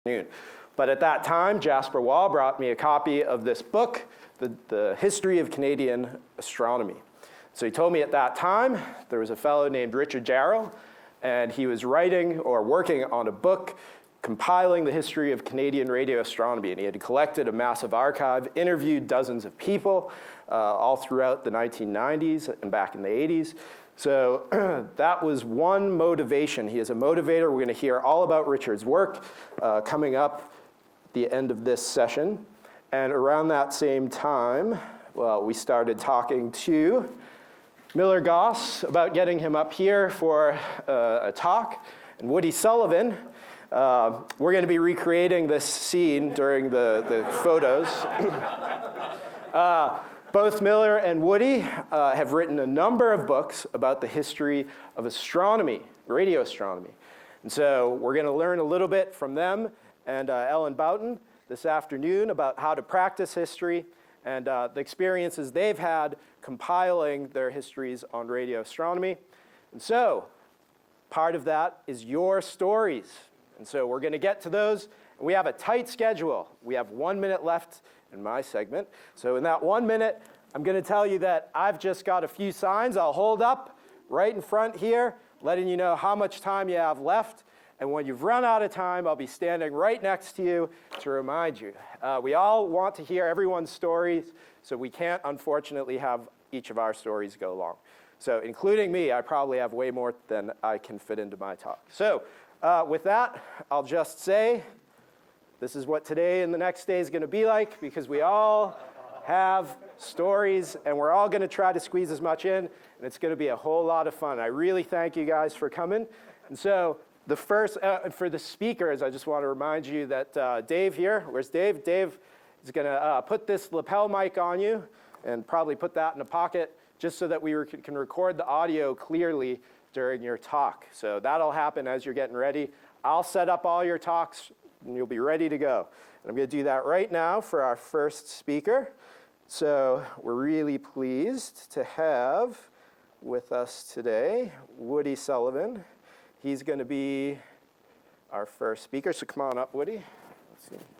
afternoon. But at that time, Jasper Wall brought me a copy of this book, The History of Canadian Astronomy. So he told me at that time there was a fellow named Richard Jarrell, and he was writing or working on a book compiling the history of Canadian radio astronomy. And he had collected a massive archive, interviewed dozens of people all throughout the 1990s and back in the 80s. So that was one motivation. He is a motivator. We're going to hear all about Richard's work coming up at the end of this session. And around that same time, well, we started talking to Miller Goss about getting him up here for a talk. And Woody Sullivan, we're going to be recreating this scene during the photos. Both Miller and Woody have written a number of books about the history of astronomy, radio astronomy. And so we're going to learn a little bit from them and Ellen Boughton this afternoon about how to practice history and the experiences they've had compiling their histories on radio astronomy. And so part of that is your stories. And so we're going to get to those. And we have a tight schedule. We have 1 minute left in my segment. So in that 1 minute, I'm going to tell you that I've just got a few signs I'll hold up right in front here, letting you know how much time you have left. And when you've run out of time, I'll be standing right next to you to remind you. We all want to hear everyone's stories, so we can't, unfortunately, have each of our stories go long. So including me, I probably have way more than I can fit into my talk. So with that, I'll just say this is what today and the next day is going to be like, because we all have stories, and we're all going to try to squeeze as much in, and it's going to be a whole lot of fun. I really thank you guys for coming. And so the first, for the speakers, I just want to remind you that Dave here, where's Dave? Dave is going to put this lapel mic on you and probably put that in a pocket just so that we can record the audio clearly during your talk. So that'll happen as you're getting ready. I'll set up all your talks, and you'll be ready to go. And I'm going to do that right now for our first speaker. So we're really pleased to have with us today Woody Sullivan. He's going to be our first speaker. So come on up, Woody. Let's see.